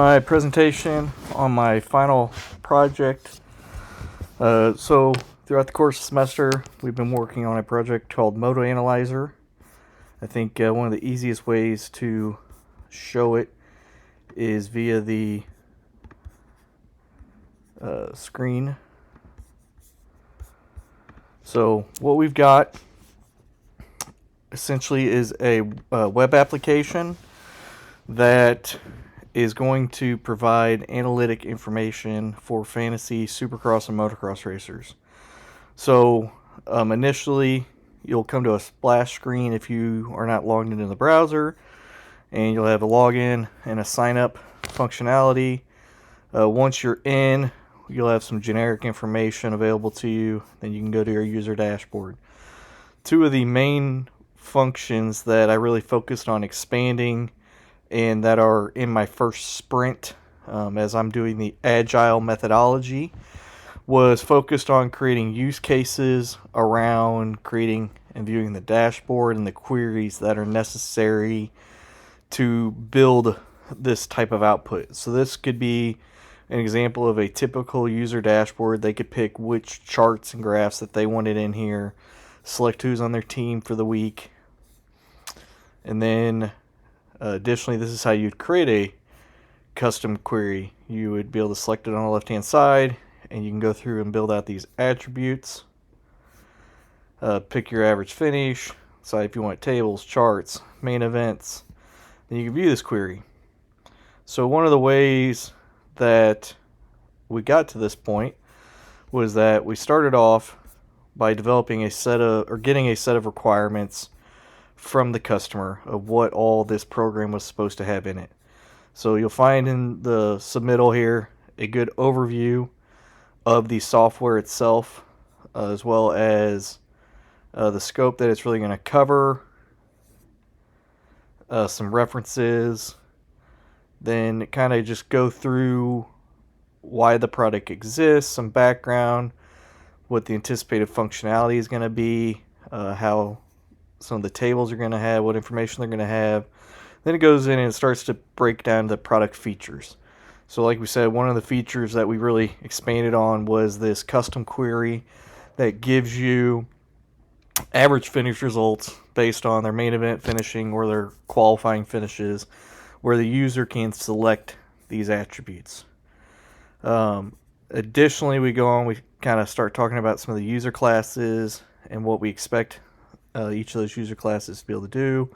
My presentation on my final project. So throughout the course of the semester, we've been working on a project called Modal Analyzer. I think one of the easiest ways to show it is via the screen. So what we've got essentially is a web application that is going to provide analytic information for fantasy, supercross, and motocross racers. So initially, you'll come to a splash screen if you are not logged into the browser, and you'll have a login and a sign up functionality. Once you're in, you'll have some generic information available to you. Then you can go to your user dashboard. Two of the main functions that I really focused on expanding and that are in my first sprint as I'm doing the agile methodology was focused on creating use cases around creating and viewing the dashboard and the queries that are necessary to build this type of output. So this could be an example of a typical user dashboard. They could pick which charts and graphs that they wanted in here, select who's on their team for the week, and then additionally, this is how you'd create a custom query. You would be able to select it on the left-hand side, and you can go through and build out these attributes. Pick your average finish, decide if you want tables, charts, main events. Then you can view this query. So one of the ways that we got to this point was that we started off by developing getting a set of requirements from the customer of what all this program was supposed to have in it. So you'll find in the submittal here a good overview of the software itself, as well as the scope that it's really going to cover, some references, then kind of just go through why the product exists, some background, what the anticipated functionality is going to be, how some of the tables are going to have, what information they're going to have. Then it goes in and it starts to break down the product features. So like we said, one of the features that we really expanded on was this custom query that gives you average finish results based on their main event finishing or their qualifying finishes, where the user can select these attributes. Additionally, we kind of start talking about some of the user classes and what we expect each of those user classes to be able to do.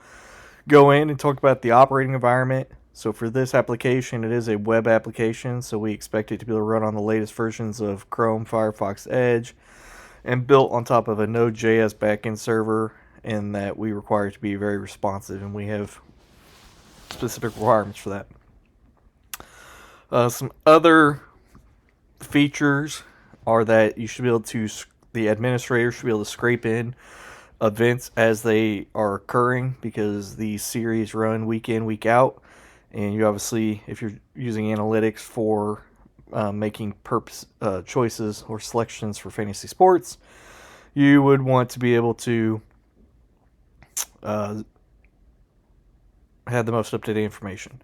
Go in and talk about the operating environment. So for this application, it is a web application, so we expect it to be able to run on the latest versions of Chrome, Firefox, Edge, and built on top of a Node.js backend server, and that we require it to be very responsive, and we have specific requirements for that. Some other features are that you should be able to, the administrator should be able to scrape in events as they are occurring, because these series run week in, week out, and you obviously, if you're using analytics for making choices or selections for fantasy sports, you would want to be able to have the most up-to-date information.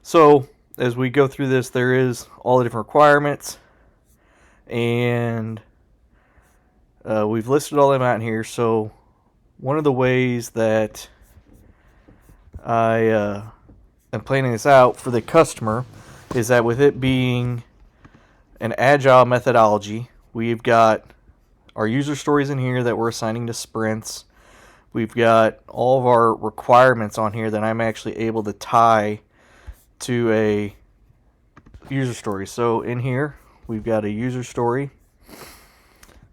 So as we go through this, there is all the different requirements, and we've listed all them out in here. So one of the ways that I am planning this out for the customer is that with it being an agile methodology, we've got our user stories in here that we're assigning to sprints. We've got all of our requirements on here that I'm actually able to tie to a user story. So in here, we've got a user story.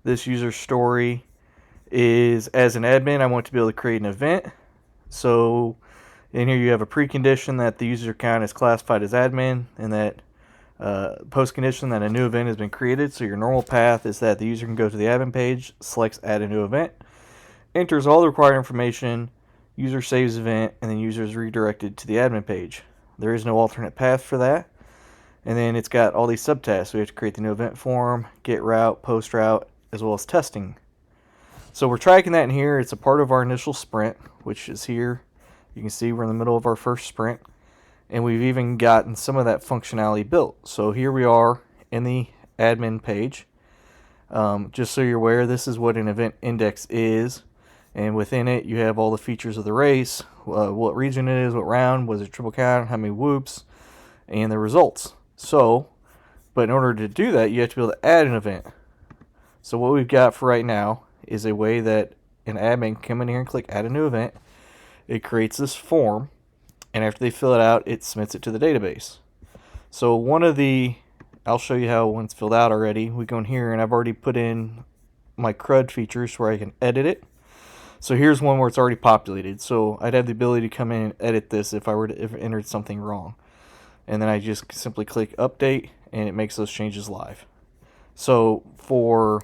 This user story is, as an admin, I want to be able to create an event. So in here you have a precondition that the user account is classified as admin, and that post-condition that a new event has been created. So your normal path is that the user can go to the admin page, selects add a new event, enters all the required information, user saves event, and then user is redirected to the admin page. There is no alternate path for that. And then it's got all these subtasks. We have to create the new event form, get route, post route, as well as testing. So we're tracking that in here. It's a part of our initial sprint, which is here. You can see we're in the middle of our first sprint. and we've even gotten some of that functionality built. So here we are in the admin page. Just so you're aware, this is what an event index is, and within it you have all the features of the race, what region it is, what round, was it triple count, how many whoops, and the results. So, but in order to do that, you have to be able to add an event. So what we've got for right now is a way that an admin can come in here and click add a new event. It creates this form, and after they fill it out, it submits it to the database. So I'll show you how once filled out already. We go in here and I've already put in my CRUD features where I can edit it. So here's one where it's already populated. So I'd have the ability to come in and edit this if I were to have entered something wrong. And then I just simply click update and it makes those changes live. So for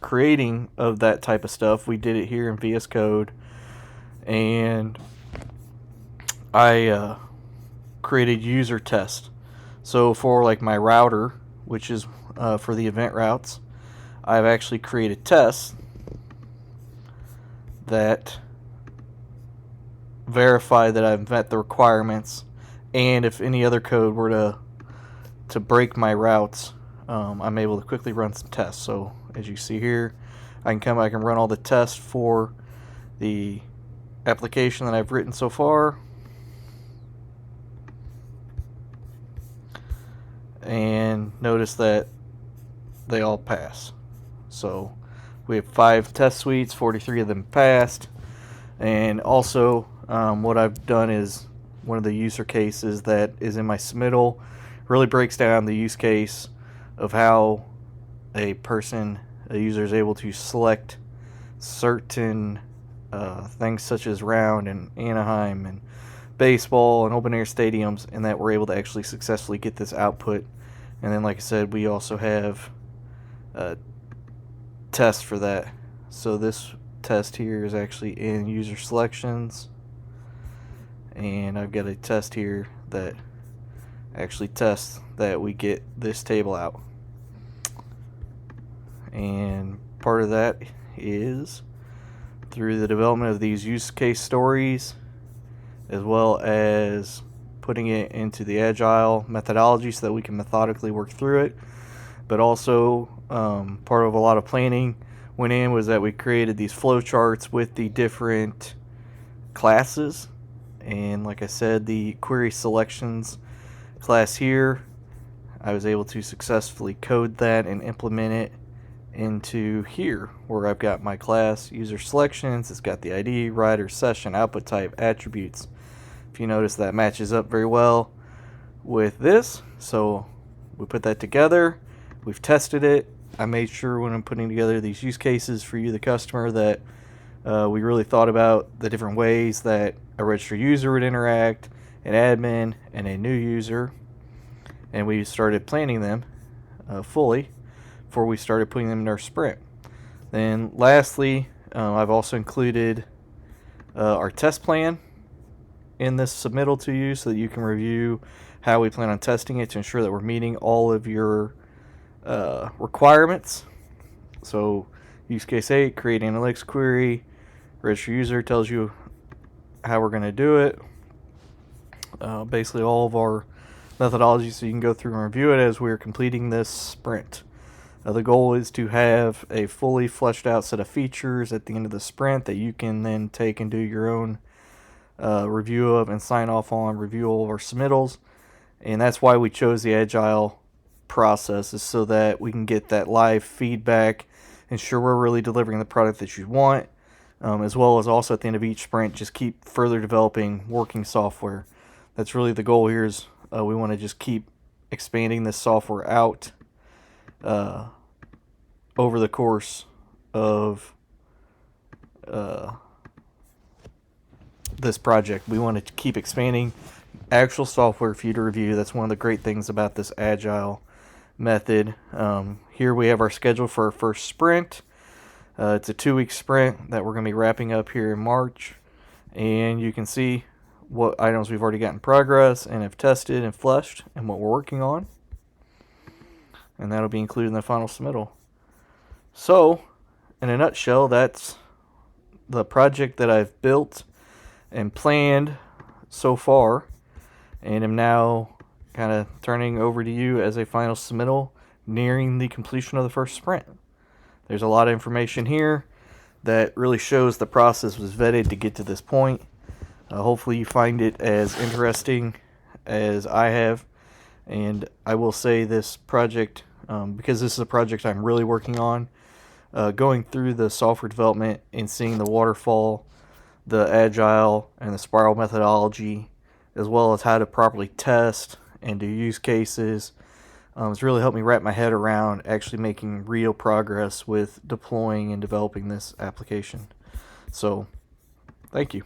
creating of that type of stuff, we did it here in VS Code, and I created user test. So for like my router, which is for the event routes, I've actually created tests that verify that I've met the requirements, and if any other code were to break my routes, I'm able to quickly run some tests. So as you see here, I can run all the tests for the application that I've written so far, and notice that they all pass. So we have 5 test suites, 43 of them passed. And also what I've done is one of the user cases that is in my submittal really breaks down the use case of how a user is able to select certain things such as round and Anaheim and baseball and open air stadiums, and that we're able to actually successfully get this output. And then, like I said, we also have tests for that. So this test here is actually in user selections, and I've got a test here that actually tests that we get this table out. And part of that is through the development of these use case stories, as well as putting it into the agile methodology so that we can methodically work through it. But also part of a lot of planning went in was that we created these flow charts with the different classes. And like I said, the query selections class here, I was able to successfully code that and implement it into here, where I've got my class user selections. It's got the ID, rider, session, output type, attributes. If you notice, that matches up very well with this. So we put that together. We've tested it. I made sure when I'm putting together these use cases for you, the customer, that we really thought about the different ways that a registered user would interact, an admin, and a new user. And we started planning them fully before we started putting them in our sprint. Then lastly, I've also included our test plan in this submittal to you so that you can review how we plan on testing it to ensure that we're meeting all of your requirements. So use case 8, create analytics query. Register user tells you how we're going to do it. Basically all of our methodology, so you can go through and review it as we're completing this sprint. The goal is to have a fully fleshed out set of features at the end of the sprint that you can then take and do your own review of and sign off on, review all of our submittals. And that's why we chose the agile process, is so that we can get that live feedback, ensure we're really delivering the product that you want, as well as also at the end of each sprint just keep further developing working software. That's really the goal here, is we want to just keep expanding this software out over the course of this project. We want to keep expanding actual software for you to review. That's one of the great things about this agile method. Here we have our schedule for our first sprint. It's a 2-week sprint that we're going to be wrapping up here in March, and you can see what items we've already got in progress and have tested and fleshed and what we're working on, and that'll be included in the final submittal. So in a nutshell, that's the project that I've built and planned so far, and am now kind of turning over to you as a final submittal, nearing the completion of the first sprint. There's a lot of information here that really shows the process was vetted to get to this point. Hopefully you find it as interesting as I have. And I will say this project, because this is a project I'm really working on, going through the software development and seeing the waterfall, the agile, and the spiral methodology, as well as how to properly test and do use cases, it's really helped me wrap my head around actually making real progress with deploying and developing this application. So, thank you.